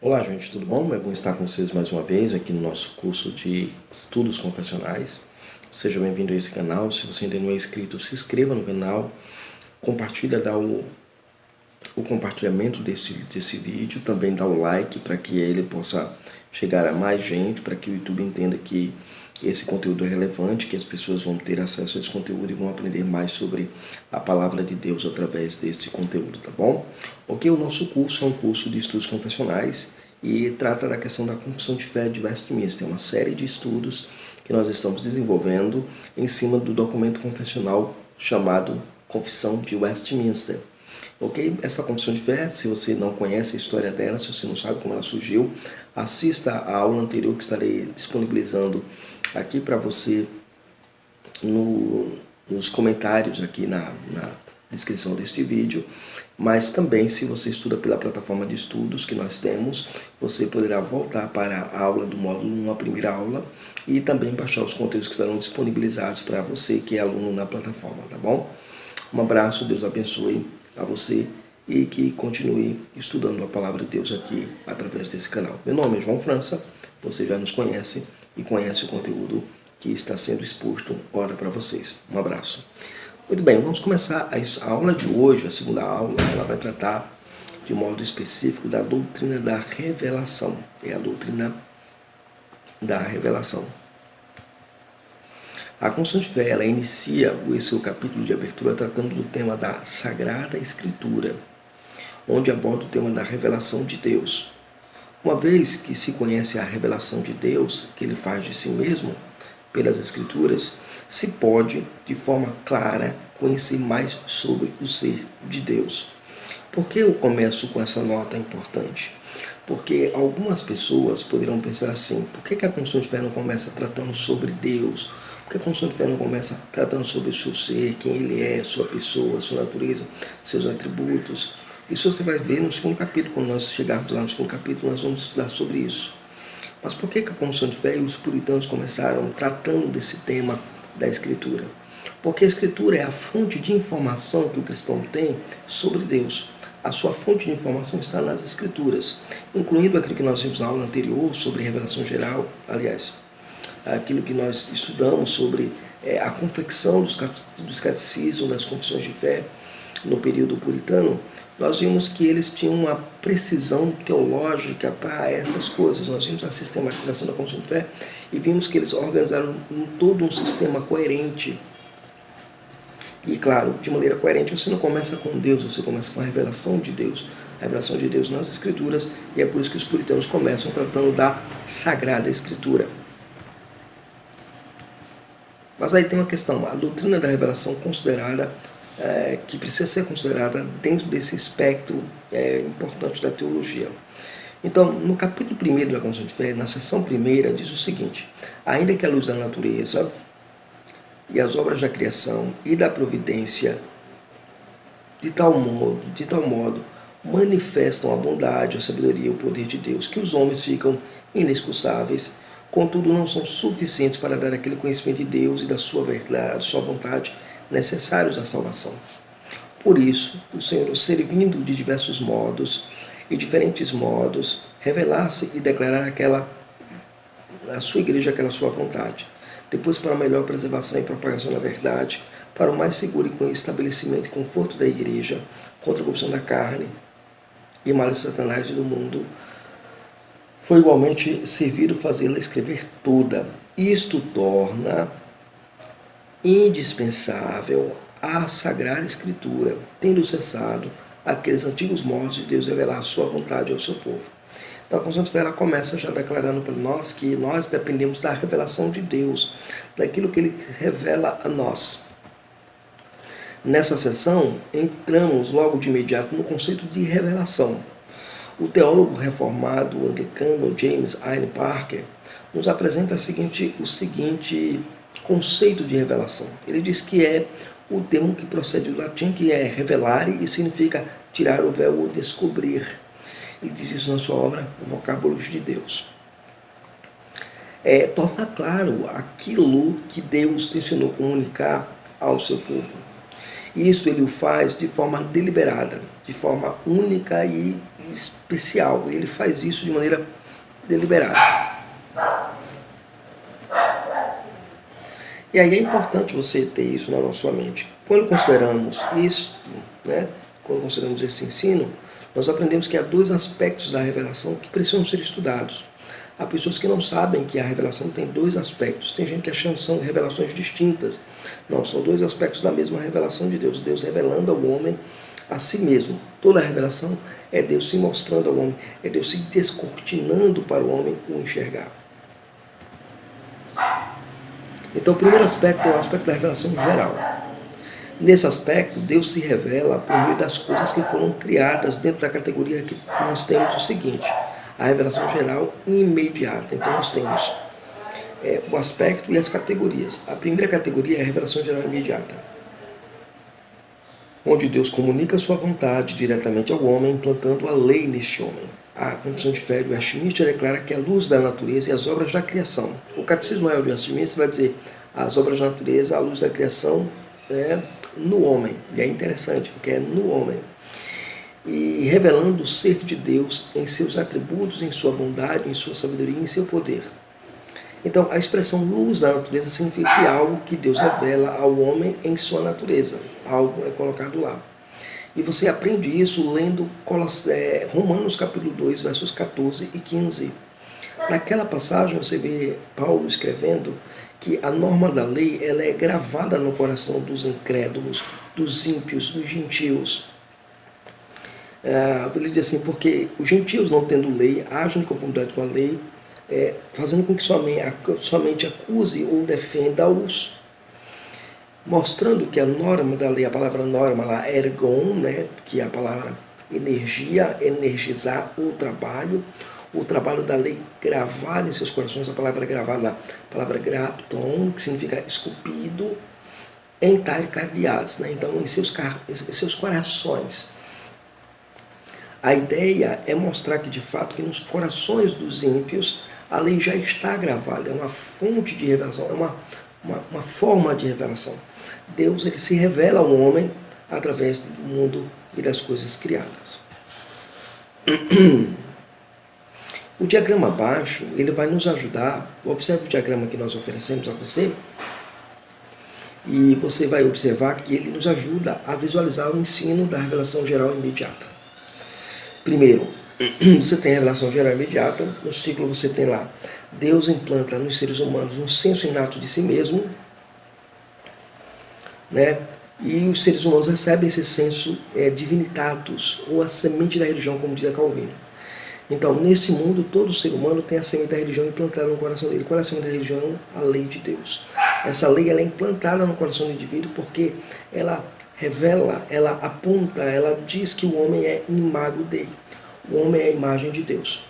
Olá, gente, tudo bom? É bom estar com vocês mais uma vez aqui no nosso curso de estudos confessionais. Seja bem-vindo a esse canal. Se você ainda não é inscrito, se inscreva no canal, compartilha, dá o compartilhamento desse vídeo, também dá o like para que ele possa chegar a mais gente, para que o YouTube entenda que esse conteúdo é relevante, que as pessoas vão ter acesso a esse conteúdo e vão aprender mais sobre a palavra de Deus através desse conteúdo, tá bom? Ok, o nosso curso é um curso de estudos confessionais e trata da questão da confissão de fé de Westminster, uma série de estudos que nós estamos desenvolvendo em cima do documento confessional chamado Confissão de Westminster. Ok? Essa confissão de fé, se você não conhece a história dela, se você não sabe como ela surgiu, assista a aula anterior que estarei disponibilizando aqui para você nos comentários aqui na descrição deste vídeo. Mas também, se você estuda pela plataforma de estudos que nós temos, você poderá voltar para a aula do módulo 1, a primeira aula, e também baixar os conteúdos que estarão disponibilizados para você que é aluno na plataforma, tá bom? Um abraço, Deus abençoe a você e que continue estudando a palavra de Deus aqui através desse canal. Meu nome é João França, você já nos conhece e conhece o conteúdo que está sendo exposto ora para vocês. Um abraço. Muito bem, vamos começar a aula de hoje, a segunda aula, ela vai tratar de modo específico da doutrina da revelação. É a doutrina da revelação. A Confissão de Fé, ela inicia o seu capítulo de abertura tratando do tema da Sagrada Escritura, onde aborda o tema da revelação de Deus. Uma vez que se conhece a revelação de Deus, que ele faz de si mesmo, pelas Escrituras, se pode, de forma clara, conhecer mais sobre o ser de Deus. Por que eu começo com essa nota importante? Porque algumas pessoas poderão pensar assim, por que a Confissão de Fé não começa tratando sobre Deus? Por que a Confissão de Fé não começa tratando sobre o seu ser, quem ele é, sua pessoa, sua natureza, seus atributos? Isso você vai ver no segundo capítulo, quando nós chegarmos lá no segundo capítulo, nós vamos estudar sobre isso. Mas por que a Confissão de Fé e os puritanos começaram tratando desse tema da Escritura? Porque a Escritura é a fonte de informação que o cristão tem sobre Deus. A sua fonte de informação está nas Escrituras, incluindo aquilo que nós vimos na aula anterior sobre revelação geral, aliás, aquilo que nós estudamos sobre a confecção dos catecismos, das confissões de fé no período puritano. Nós vimos que eles tinham uma precisão teológica para essas coisas. Nós vimos a sistematização da confissão de fé e vimos que eles organizaram todo um sistema coerente. E claro, de maneira coerente, você não começa com Deus, você começa com a revelação de Deus. A revelação de Deus nas Escrituras, e é por isso que os puritanos começam tratando da Sagrada Escritura. Mas aí tem uma questão, a doutrina da revelação considerada, que precisa ser considerada dentro desse espectro importante da teologia. Então, no capítulo 1 da Confissão de Fé, na seção 1, diz o seguinte: ainda que a luz da natureza e as obras da criação e da providência de tal modo manifestam a bondade, a sabedoria e o poder de Deus, que os homens ficam inexcusáveis, contudo não são suficientes para dar aquele conhecimento de Deus e da sua verdade, sua vontade, necessários à salvação. Por isso, o Senhor, servindo de diversos modos e diferentes modos, revelar-se e declarar a sua igreja aquela sua vontade. Depois, para a melhor preservação e propagação da verdade, para o mais seguro estabelecimento e conforto da igreja, contra a corrupção da carne e mal de Satanás e do mundo, foi igualmente servido fazê-la escrever toda. Isto torna indispensável a Sagrada Escritura, tendo cessado aqueles antigos modos de Deus revelar a sua vontade ao seu povo. Então a Confissão de Fé ela começa já declarando para nós que nós dependemos da revelação de Deus, daquilo que Ele revela a nós. Nessa sessão, entramos logo de imediato no conceito de revelação. O teólogo reformado anglicano James Aine Parker nos apresenta o seguinte conceito de revelação. Ele diz que é o termo que procede do latim, que é revelare, e significa tirar o véu ou descobrir. Ele diz isso na sua obra, O Vocábulo de Deus. Tornar claro aquilo que Deus tensionou comunicar ao seu povo. E isso ele o faz de forma deliberada, de forma única e especial. Ele faz isso de maneira deliberada. E aí é importante você ter isso na sua mente. Quando consideramos isso, né, quando consideramos esse ensino, nós aprendemos que há dois aspectos da revelação que precisam ser estudados. Há pessoas que não sabem que a revelação tem dois aspectos. Tem gente que acha que são revelações distintas. Não, são dois aspectos da mesma revelação de Deus. Deus revelando ao homem a si mesmo. Toda a revelação é Deus se mostrando ao homem, é Deus se descortinando para o homem o enxergar. Então, o primeiro aspecto é o aspecto da revelação geral. Nesse aspecto, Deus se revela por meio das coisas que foram criadas dentro da categoria que nós temos o seguinte, a revelação geral e imediata. Então, nós temos o aspecto e as categorias. A primeira categoria é a revelação geral imediata, onde Deus comunica a sua vontade diretamente ao homem, implantando a lei neste homem. A Confissão de Fé de Westminster declara que a luz da natureza e as obras da criação. O Catecismo Maior de Westminster vai dizer as obras da natureza, a luz da criação no homem. E é interessante, porque é no homem. E revelando o ser de Deus em seus atributos, em sua bondade, em sua sabedoria e em seu poder. Então, a expressão luz da natureza significa que algo que Deus revela ao homem em sua natureza. Algo é colocado lá. E você aprende isso lendo Romanos capítulo 2, versos 14 e 15. Naquela passagem você vê Paulo escrevendo que a norma da lei ela é gravada no coração dos incrédulos, dos ímpios, dos gentios. Ele diz assim, porque os gentios não tendo lei, agem em conformidade com a lei, fazendo com que somente acuse ou defenda-os, mostrando que a norma da lei, a palavra norma lá, ergon, né, que é a palavra energia, energizar o trabalho da lei gravado em seus corações, a palavra gravada lá, a palavra grapton, que significa esculpido, em cardias, né, então em seus corações. A ideia é mostrar que de fato que nos corações dos ímpios a lei já está gravada, é uma fonte de revelação, é uma forma de revelação. Deus ele se revela ao homem através do mundo e das coisas criadas. O diagrama abaixo ele vai nos ajudar. Observe o diagrama que nós oferecemos a você e você vai observar que ele nos ajuda a visualizar o ensino da revelação geral imediata. Primeiro, você tem a revelação geral imediata. No ciclo você tem lá Deus implanta nos seres humanos um senso inato de si mesmo, né? E os seres humanos recebem esse senso divinitatus, ou a semente da religião, como dizia Calvino. Então, nesse mundo, todo ser humano tem a semente da religião implantada no coração dele. Qual é a semente da religião? A lei de Deus. Essa lei ela é implantada no coração do indivíduo porque ela revela, ela aponta, ela diz que o homem é imago Dei. O homem é a imagem de Deus.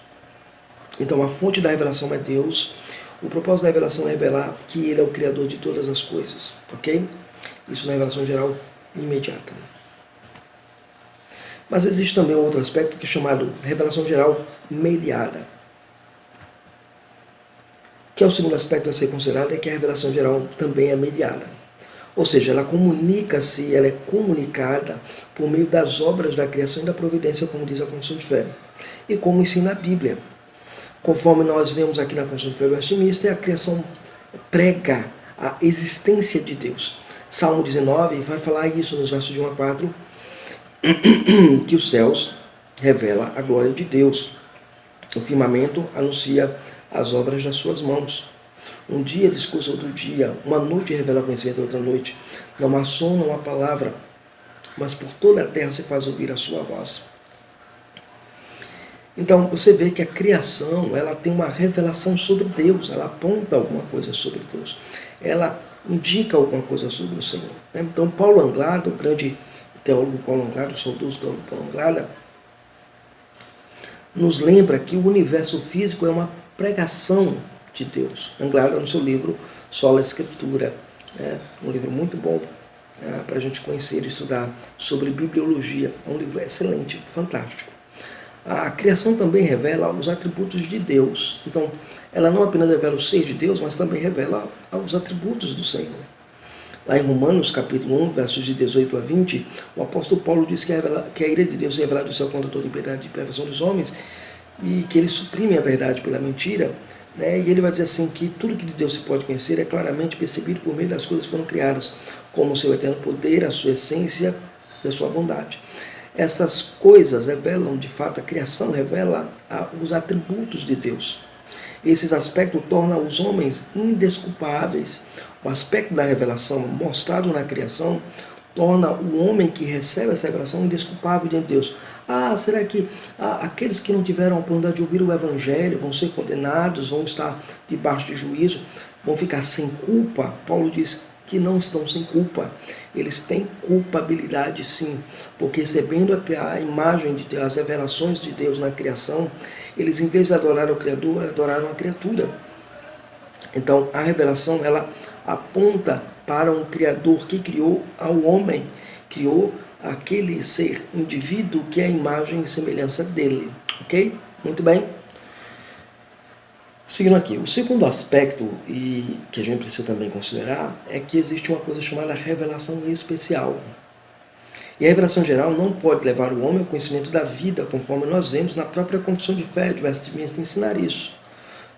Então, a fonte da revelação é Deus. O propósito da revelação é revelar que Ele é o Criador de todas as coisas. Ok? Isso na revelação geral imediata. Mas existe também um outro aspecto que é chamado revelação geral mediada. Que é o segundo aspecto a ser considerado, é que a revelação geral também é mediada. Ou seja, ela comunica-se, ela é comunicada por meio das obras da criação e da providência, como diz a Confissão de Fé. E como ensina a Bíblia. Conforme nós vemos aqui na Confissão de Fé do Westminster, a criação prega a existência de Deus. Salmo 19 vai falar isso nos versos de 1 a 4, que os céus revela a glória de Deus. O firmamento anuncia as obras das suas mãos. Um dia discursa outro dia, uma noite revela conhecimento outra noite. Não há som, não há palavra, mas por toda a terra se faz ouvir a sua voz. Então, você vê que a criação, ela tem uma revelação sobre Deus, ela aponta alguma coisa sobre Deus, ela indica alguma coisa sobre o Senhor. Então, Paulo Anglada, o grande teólogo Paulo Anglada, o saudoso teólogo Paulo Anglada, nos lembra que o universo físico é uma pregação de Deus. Anglada, no seu livro Sola Escritura, um livro muito bom para a gente conhecer e estudar sobre bibliologia. É um livro excelente, fantástico. A criação também revela os atributos de Deus. Então, ela não apenas revela o ser de Deus, mas também revela os atributos do Senhor. Lá em Romanos capítulo 1, versos de 18 a 20, o apóstolo Paulo diz que a ira de Deus é revelada do céu contra toda impiedade e perversão dos homens, e que ele suprime a verdade pela mentira, né? E ele vai dizer assim que tudo que de Deus se pode conhecer é claramente percebido por meio das coisas que foram criadas, como o seu eterno poder, a sua essência e a sua bondade. Essas coisas revelam, de fato, a criação revela os atributos de Deus. Esses aspectos tornam os homens indesculpáveis. O aspecto da revelação mostrado na criação torna o homem que recebe essa revelação indesculpável diante de Deus. Será que aqueles que não tiveram a oportunidade de ouvir o Evangelho vão ser condenados, vão estar debaixo de juízo, vão ficar sem culpa? Paulo diz que não estão sem culpa. Eles têm culpabilidade sim, porque recebendo a imagem de Deus, as revelações de Deus na criação, eles, em vez de adorar o Criador, adoraram a criatura. Então, a revelação, ela aponta para um Criador que criou ao homem, criou aquele ser, indivíduo, que é a imagem e semelhança dele. Ok? Muito bem. Seguindo aqui, o segundo aspecto, e que a gente precisa também considerar, é que existe uma coisa chamada revelação especial. E a revelação geral não pode levar o homem ao conhecimento da vida, conforme nós vemos na própria Confissão de Fé de Westminster ensinar isso.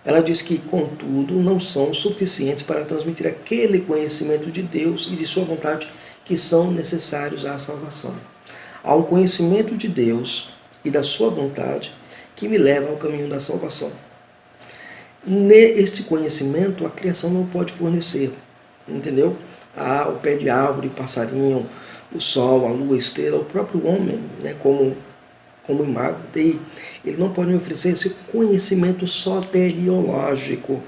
Ela diz que, contudo, não são suficientes para transmitir aquele conhecimento de Deus e de sua vontade que são necessários à salvação. Há um conhecimento de Deus e da sua vontade que me leva ao caminho da salvação. Neste conhecimento, a criação não pode fornecer, entendeu? O pé de árvore, passarinho, o sol, a lua, a estrela, o próprio homem, né, como imagem dele, ele não pode me oferecer esse conhecimento soteriológico,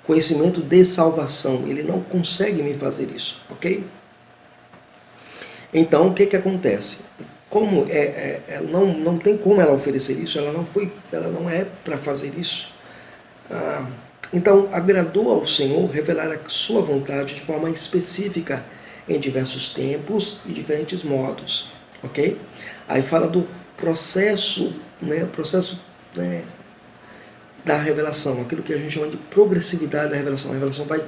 conhecimento de salvação. Ele não consegue me fazer isso, ok? Então, o que acontece? Como não tem como ela oferecer isso, ela não é para fazer isso. Então, agradou ao Senhor revelar a sua vontade de forma específica em diversos tempos e diferentes modos, ok? Aí fala do processo, da revelação, aquilo que a gente chama de progressividade da revelação. A revelação vai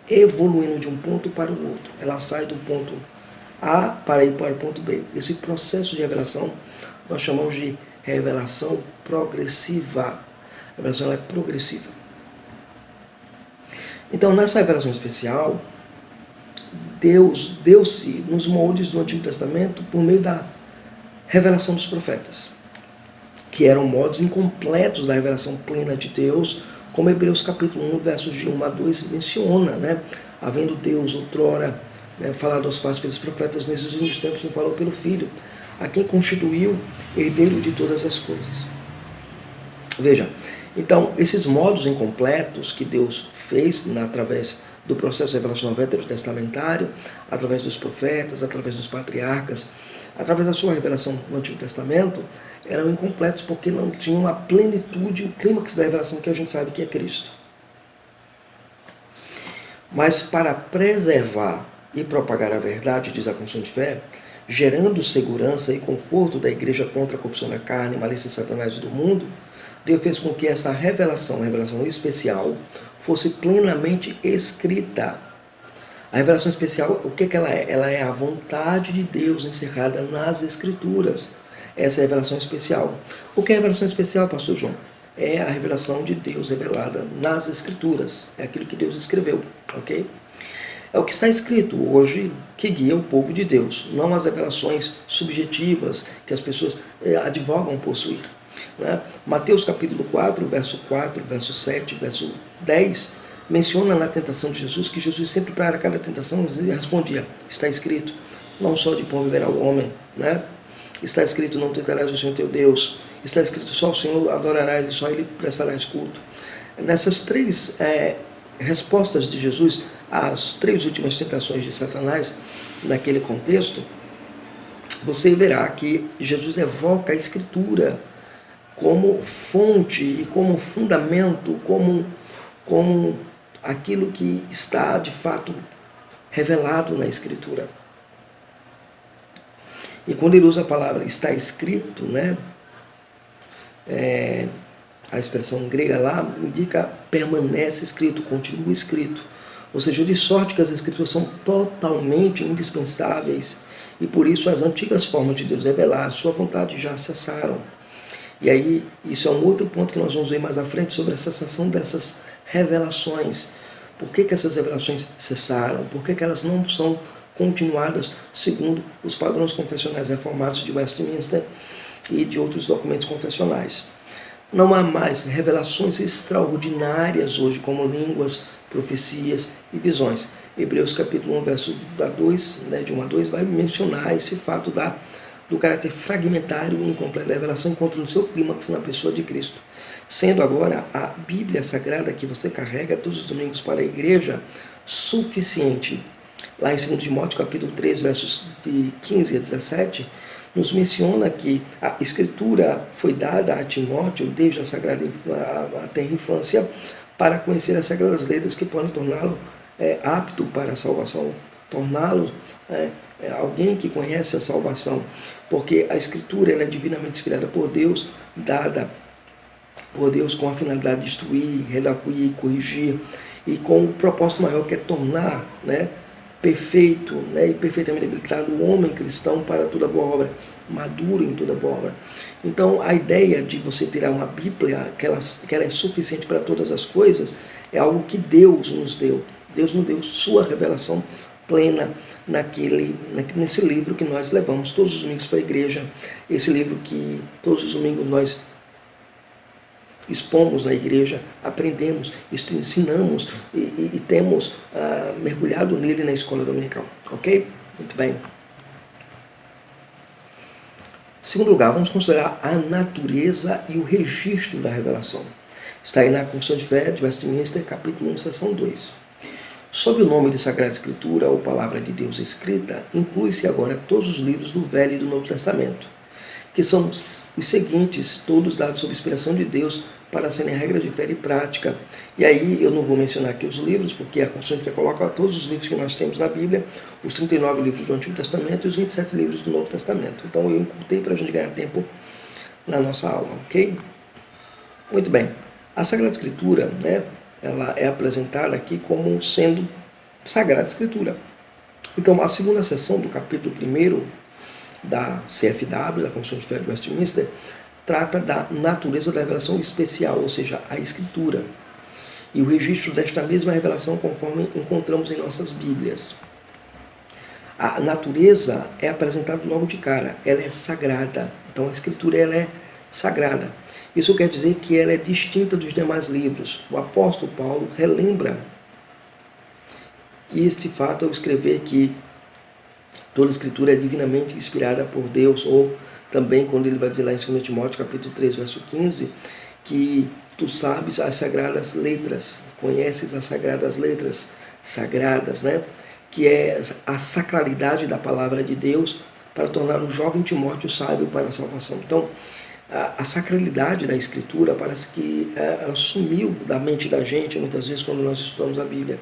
evoluindo de um ponto para o outro. Ela sai do ponto A para ir para o ponto B. Esse processo de revelação nós chamamos de revelação progressiva. A revelação é progressiva. Então, nessa revelação especial, Deus deu-se nos moldes do Antigo Testamento por meio da revelação dos profetas, que eram modos incompletos da revelação plena de Deus, como Hebreus capítulo 1, versos de 1 a 2 menciona, né? Havendo Deus outrora falado aos pais pelos profetas, nesses últimos tempos não falou pelo Filho, a quem constituiu herdeiro de todas as coisas. Veja, então, esses modos incompletos que Deus fez através do processo revelacional veterotestamentário, através dos profetas, através dos patriarcas, através da sua revelação no Antigo Testamento, eram incompletos porque não tinham a plenitude, o clímax da revelação que a gente sabe que é Cristo. Mas para preservar e propagar a verdade, diz a Confissão de Fé, gerando segurança e conforto da igreja contra a corrupção da carne, malícia de Satanás e do mundo, Deus fez com que essa revelação especial, fosse plenamente escrita. A revelação especial, o que ela é? Ela é a vontade de Deus encerrada nas Escrituras. Essa é a revelação especial. O que é a revelação especial, pastor João? É a revelação de Deus revelada nas Escrituras. É aquilo que Deus escreveu, ok? É o que está escrito hoje que guia o povo de Deus, não as revelações subjetivas que as pessoas advogam possuir. Né? Mateus capítulo 4, verso 7, verso 10, menciona na tentação de Jesus que Jesus sempre para cada tentação respondia, está escrito, não só de pão viverá o homem, né? Está escrito, não tentarás o Senhor teu Deus, está escrito, só o Senhor adorarás e só Ele prestarás culto. Nessas três respostas de Jesus às três últimas tentações de Satanás, naquele contexto, você verá que Jesus evoca a Escritura como fonte e como fundamento, como aquilo que está de fato revelado na Escritura. E quando ele usa a palavra está escrito, né, a expressão grega lá indica permanece escrito, continua escrito. Ou seja, de sorte que as Escrituras são totalmente indispensáveis e por isso as antigas formas de Deus revelar sua vontade já cessaram. E aí, isso é um outro ponto que nós vamos ver mais à frente sobre a cessação dessas revelações. Por que essas revelações cessaram? Por que elas não são continuadas segundo os padrões confessionais reformados de Westminster e de outros documentos confessionais? Não há mais revelações extraordinárias hoje, como línguas, profecias e visões. Hebreus capítulo 1, verso 2, de 1 a 2, vai mencionar esse fato do caráter fragmentário e incompleto da revelação, encontra no seu clímax na pessoa de Cristo. Sendo agora a Bíblia Sagrada que você carrega todos os domingos para a igreja suficiente. Lá em 2 Timóteo capítulo 3, versos de 15 a 17, nos menciona que a Escritura foi dada a Timóteo desde a sagrada a tenra infância para conhecer as sagradas letras que podem torná-lo apto para a salvação, torná-lo alguém que conhece a salvação, porque a Escritura ela é divinamente inspirada por Deus, dada por Deus com a finalidade de instruir, redaquir, corrigir, e com o propósito maior que é tornar perfeito e perfeitamente habilitado o homem cristão para toda boa obra, maduro em toda boa obra. Então a ideia de você ter uma Bíblia que ela é suficiente para todas as coisas é algo que Deus nos deu. Deus nos deu sua revelação plena nesse livro que nós levamos todos os domingos para a igreja, esse livro que todos os domingos nós expomos na igreja, aprendemos, ensinamos e temos mergulhado nele na escola dominical. Ok? Muito bem. Em segundo lugar, vamos considerar a natureza e o registro da revelação. Está aí na Confissão de Fé de Westminster, capítulo 1, seção 2. Sob o nome de Sagrada Escritura, ou Palavra de Deus Escrita, inclui-se agora todos os livros do Velho e do Novo Testamento, que são os seguintes, todos dados sob inspiração de Deus para serem regra de fé e prática. E aí eu não vou mencionar aqui os livros, porque a Confissão de Fé coloca todos os livros que nós temos na Bíblia, os 39 livros do Antigo Testamento e os 27 livros do Novo Testamento. Então eu encurtei para a gente ganhar tempo na nossa aula, ok? Muito bem. A Sagrada Escritura, ela é apresentada aqui como sendo Sagrada Escritura. Então a segunda seção do capítulo 1 da CFW, da Confissão de Fé de Westminster, trata da natureza da revelação especial, ou seja, a Escritura, e o registro desta mesma revelação conforme encontramos em nossas Bíblias. A natureza é apresentada logo de cara, ela é sagrada, então a Escritura ela é sagrada. Isso quer dizer que ela é distinta dos demais livros. O apóstolo Paulo relembra este fato ao escrever que toda a Escritura é divinamente inspirada por Deus, ou também quando ele vai dizer lá em 2 Timóteo capítulo 3, verso 15, que tu sabes as sagradas letras, conheces as sagradas letras, sagradas, que é a sacralidade da palavra de Deus para tornar o jovem Timóteo sábio para a salvação. Então, a sacralidade da Escritura parece que ela sumiu da mente da gente muitas vezes quando nós estudamos a Bíblia.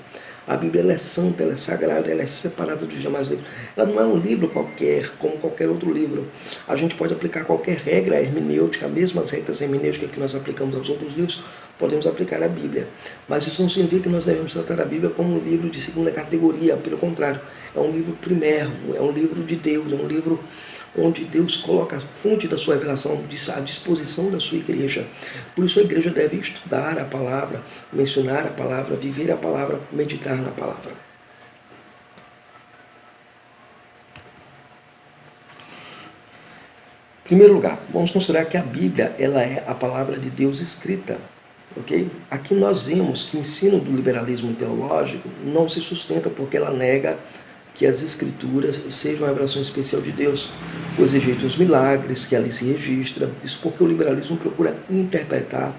A Bíblia ela é santa, ela é sagrada, ela é separada dos demais livros. Ela não é um livro qualquer, como qualquer outro livro. A gente pode aplicar qualquer regra hermenêutica, mesmo as regras hermenêuticas que nós aplicamos aos outros livros, podemos aplicar à Bíblia. Mas isso não significa que nós devemos tratar a Bíblia como um livro de segunda categoria. Pelo contrário, é um livro primérvio, é um livro de Deus, é um livro onde Deus coloca a fonte da sua revelação à disposição da sua igreja. Por isso a igreja deve estudar a palavra, mencionar a palavra, viver a palavra, meditar na palavra. Em primeiro lugar, vamos considerar que a Bíblia ela é a palavra de Deus escrita. Okay? Aqui nós vemos que o ensino do liberalismo teológico não se sustenta porque ela nega que as Escrituras sejam uma revelação especial de Deus, pois rejeitam os milagres que ali se registra. Isso porque o liberalismo procura interpretar,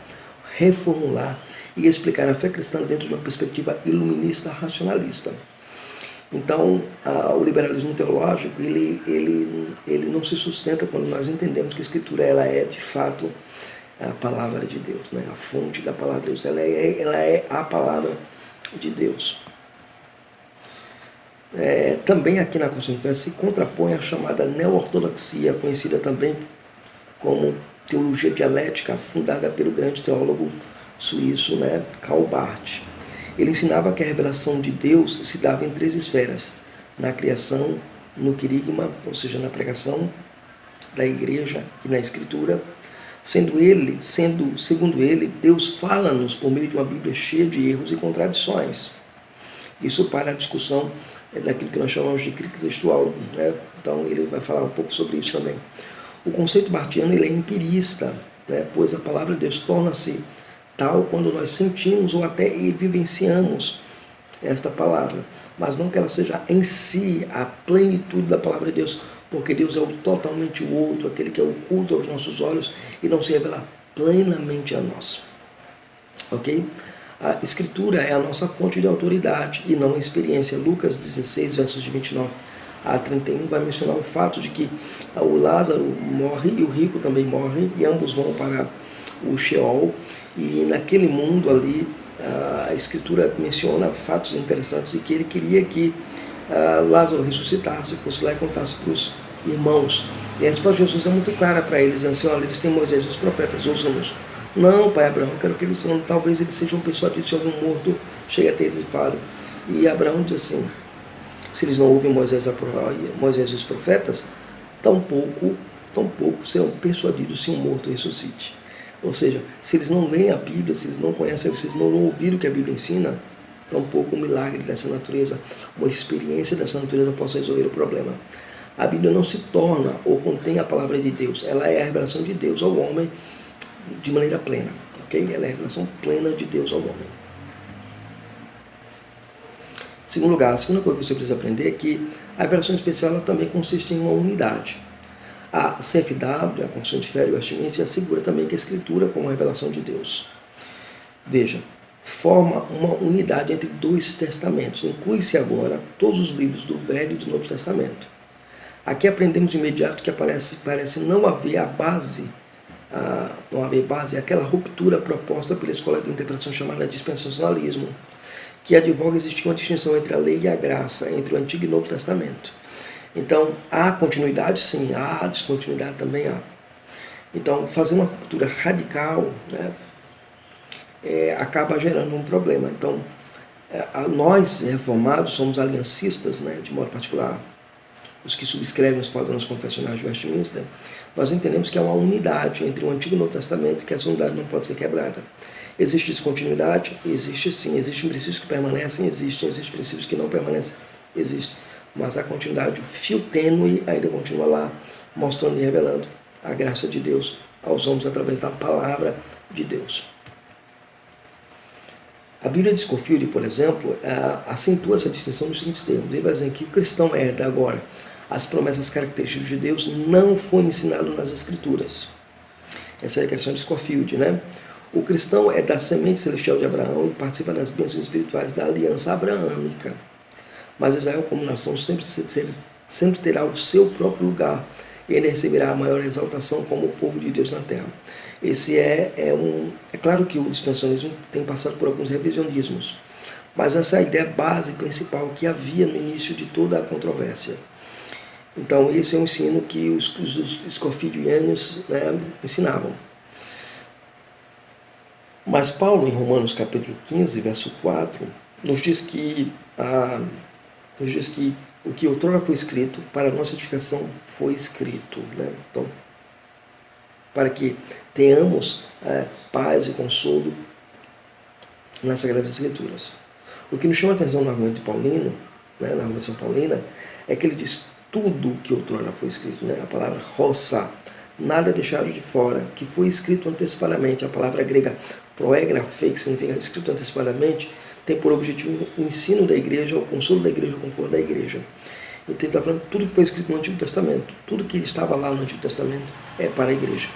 reformular e explicar a fé cristã dentro de uma perspectiva iluminista racionalista. Então, o liberalismo teológico ele não se sustenta quando nós entendemos que a Escritura ela é de fato a palavra de Deus, a fonte da palavra de Deus, ela é a palavra de Deus. Também aqui na Confissão de Fé se contrapõe a chamada neo-ortodoxia, conhecida também como teologia dialética, fundada pelo grande teólogo suíço Karl Barth. Ele ensinava que a revelação de Deus se dava em 3 esferas: na criação, no querigma, ou seja, na pregação da igreja e na escritura, segundo ele, Deus fala-nos por meio de uma Bíblia cheia de erros e contradições. Isso para a discussão daquilo que nós chamamos de crítica textual, né? Então ele vai falar um pouco sobre isso também. O conceito martiano ele é empirista, né? Pois a palavra de Deus torna-se tal quando nós sentimos ou até vivenciamos esta palavra, mas não que ela seja em si a plenitude da palavra de Deus, porque Deus é totalmente o outro, aquele que é oculto aos nossos olhos e não se revela plenamente a nós. Ok? A Escritura é a nossa fonte de autoridade e não a experiência. Lucas 16, versos de 29 a 31 vai mencionar o fato de que o Lázaro morre e o rico também morre, e ambos vão para o Sheol, e naquele mundo ali a Escritura menciona fatos interessantes de que ele queria que Lázaro ressuscitasse, fosse lá e contasse para os irmãos. E a resposta de Jesus é muito clara para eles, dizendo assim: olha, eles têm Moisés e os profetas, ouçam-nos. Não, pai Abraão, eu quero que eles falem, talvez eles sejam persuadidos se algum morto chega até eles e fale. E Abraão diz assim: se eles não ouvem Moisés e os profetas, tampouco serão persuadidos se um morto ressuscite. Ou seja, se eles não leem a Bíblia, se eles não conhecem, se eles não ouviram o que a Bíblia ensina, tampouco um milagre dessa natureza, uma experiência dessa natureza possa resolver o problema. A Bíblia não se torna ou contém a palavra de Deus, ela é a revelação de Deus ao homem de maneira plena, ok? Ela é a revelação plena de Deus ao homem. Em segundo lugar, a segunda coisa que você precisa aprender é que a revelação especial ela também consiste em uma unidade. A CFW, a Confissão de Fé e Westminster, assegura também que a Escritura como a revelação de Deus. Veja, forma uma unidade entre 2 testamentos. Inclui-se agora todos os livros do Velho e do Novo Testamento. Aqui aprendemos de imediato que parece não haver base, aquela ruptura proposta pela escola de interpretação chamada dispensacionalismo, que advoga existir uma distinção entre a lei e a graça, entre o Antigo e o Novo Testamento. Então, há continuidade? Sim, há descontinuidade também há. Então, fazer uma ruptura radical, né, acaba gerando um problema. Então, nós, reformados, somos aliancistas, né, de modo particular, os que subscrevem os padrões confessionais de Westminster, nós entendemos que há uma unidade entre o Antigo e o Novo Testamento, que essa unidade não pode ser quebrada. Existe descontinuidade? Existe sim. Existem princípios que permanecem? Existem princípios que não permanecem? Existe. Mas a continuidade, o fio tênue ainda continua lá, mostrando e revelando a graça de Deus aos homens através da palavra de Deus. A Bíblia de Scofield, por exemplo, acentua essa distinção nos seguintes termos. Ele vai dizer que o cristão herda agora as promessas características de Deus não foi ensinado nas Escrituras. Essa é a questão de Scofield, né? O cristão é da semente celestial de Abraão e participa das bênçãos espirituais da aliança abraâmica. Mas Israel, como nação, sempre terá o seu próprio lugar e ele receberá a maior exaltação como o povo de Deus na terra. Esse é claro que o dispensacionalismo tem passado por alguns revisionismos, mas essa é a ideia base principal que havia no início de toda a controvérsia. Então, esse é o ensino que os scofieldianos, né, ensinavam. Mas Paulo, em Romanos capítulo 15, verso 4, nos diz que o que outrora foi escrito, para a nossa edificação foi escrito. Né? Então, para que tenhamos paz e consolo nas Sagradas Escrituras. O que nos chama a atenção no argumento de Paulino, né, na argumentação paulina, é que ele diz tudo que outrora foi escrito. Né? A palavra roça, nada deixado de fora, que foi escrito antecipadamente. A palavra grega proegrafei, que significa escrito antecipadamente, tem por objetivo o ensino da igreja, o consolo da igreja, o conforto da igreja. Então ele está falando tudo que foi escrito no Antigo Testamento, tudo que estava lá no Antigo Testamento é para a igreja.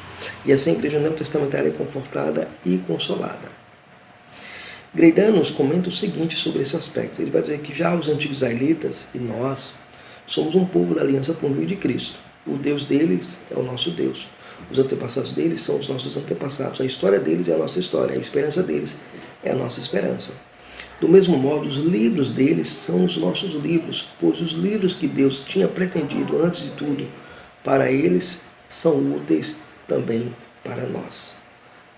E assim a igreja neotestamentária é confortada e consolada. Greidanos comenta o seguinte sobre esse aspecto. Ele vai dizer que já os antigos israelitas e nós somos um povo da aliança por meio de Cristo. O Deus deles é o nosso Deus. Os antepassados deles são os nossos antepassados. A história deles é a nossa história. A esperança deles é a nossa esperança. Do mesmo modo, os livros deles são os nossos livros, pois os livros que Deus tinha pretendido antes de tudo para eles são úteis também para nós.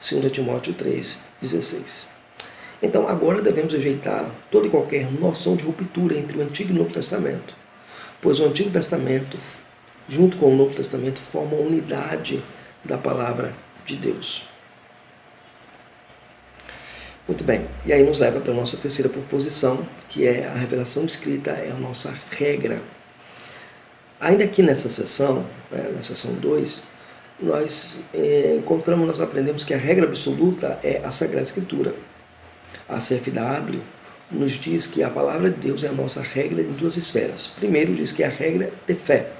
2 Timóteo 3,16. Então agora devemos rejeitar toda e qualquer noção de ruptura entre o Antigo e o Novo Testamento, pois o Antigo Testamento, junto com o Novo Testamento, formam a unidade da palavra de Deus. Muito bem, e aí nos leva para a nossa terceira proposição, que é a revelação escrita é a nossa regra. Ainda aqui nessa sessão, na sessão 2, nós aprendemos que a regra absoluta é a Sagrada Escritura. A CFW nos diz que a palavra de Deus é a nossa regra em duas esferas. Primeiro diz que é a regra de fé.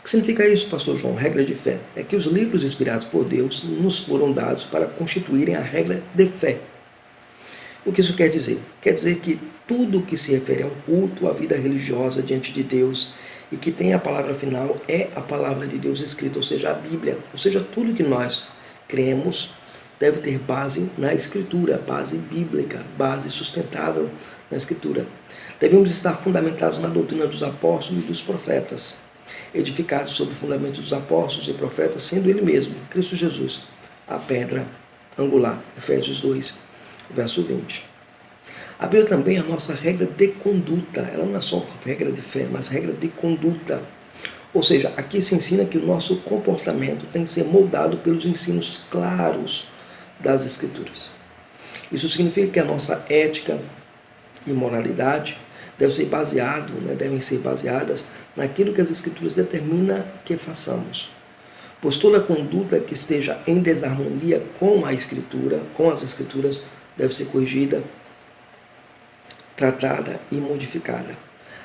O que significa isso, pastor João? Regra de fé. É que os livros inspirados por Deus nos foram dados para constituírem a regra de fé. O que isso quer dizer? Quer dizer que tudo que se refere ao culto, à vida religiosa diante de Deus e que tem a palavra final é a palavra de Deus escrita, ou seja, a Bíblia. Ou seja, tudo que nós cremos deve ter base na Escritura, base bíblica, base sustentável na Escritura. Devemos estar fundamentados na doutrina dos apóstolos e dos profetas, edificados sobre o fundamento dos apóstolos e profetas, sendo Ele mesmo, Cristo Jesus, a pedra angular. Efésios 2. Verso 20. A Bíblia também é a nossa regra de conduta. Ela não é só regra de fé, mas regra de conduta. Ou seja, aqui se ensina que o nosso comportamento tem que ser moldado pelos ensinos claros das Escrituras. Isso significa que a nossa ética e moralidade devem ser baseadas naquilo que as Escrituras determinam que façamos. Pois toda conduta que esteja em desarmonia com a Escritura, com as Escrituras, deve ser corrigida, tratada e modificada.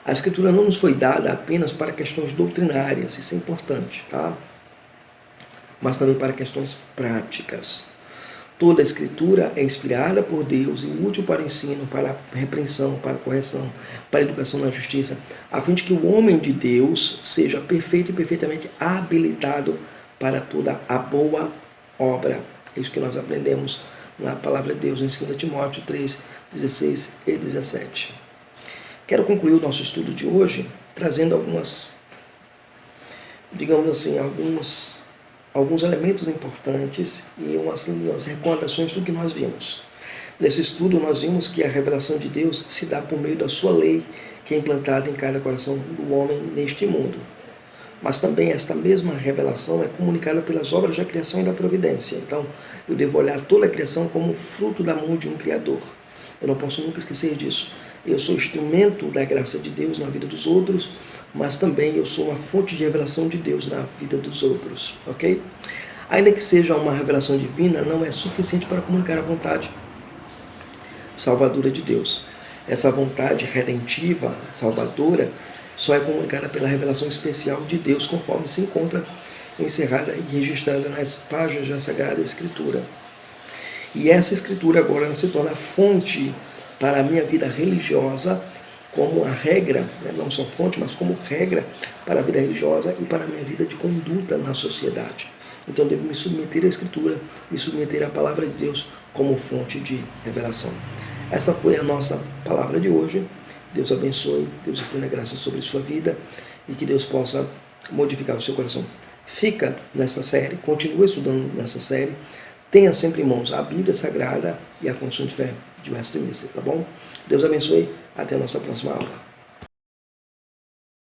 A Escritura não nos foi dada apenas para questões doutrinárias, isso é importante, tá? Mas também para questões práticas. Toda a Escritura é inspirada por Deus e útil para ensino, para repreensão, para correção, para educação na justiça, a fim de que o homem de Deus seja perfeito e perfeitamente habilitado para toda a boa obra. É isso que nós aprendemos na palavra de Deus em 2 Timóteo 3, 16 e 17. Quero concluir o nosso estudo de hoje trazendo alguns elementos importantes e umas recordações do que nós vimos. Nesse estudo nós vimos que a revelação de Deus se dá por meio da sua lei, que é implantada em cada coração do homem neste mundo. Mas também esta mesma revelação é comunicada pelas obras da criação e da providência. Então, eu devo olhar toda a criação como fruto da mão de um Criador. Eu não posso nunca esquecer disso. Eu sou instrumento da graça de Deus na vida dos outros, mas também eu sou uma fonte de revelação de Deus na vida dos outros, ok? Ainda que seja uma revelação divina, não é suficiente para comunicar a vontade salvadora de Deus. Essa vontade redentiva, salvadora, só é comunicada pela revelação especial de Deus, conforme se encontra encerrada e registrada nas páginas da Sagrada Escritura. E essa Escritura agora se torna fonte para a minha vida religiosa, como a regra, não só fonte, mas como regra para a vida religiosa e para a minha vida de conduta na sociedade. Então eu devo me submeter à Escritura, me submeter à Palavra de Deus como fonte de revelação. Essa foi a nossa palavra de hoje. Deus abençoe, Deus estenda graça sobre sua vida e que Deus possa modificar o seu coração. Fica nessa série, continue estudando nessa série, tenha sempre em mãos a Bíblia Sagrada e a Confissão de Fé de Westminster, tá bom? Deus abençoe, até a nossa próxima aula.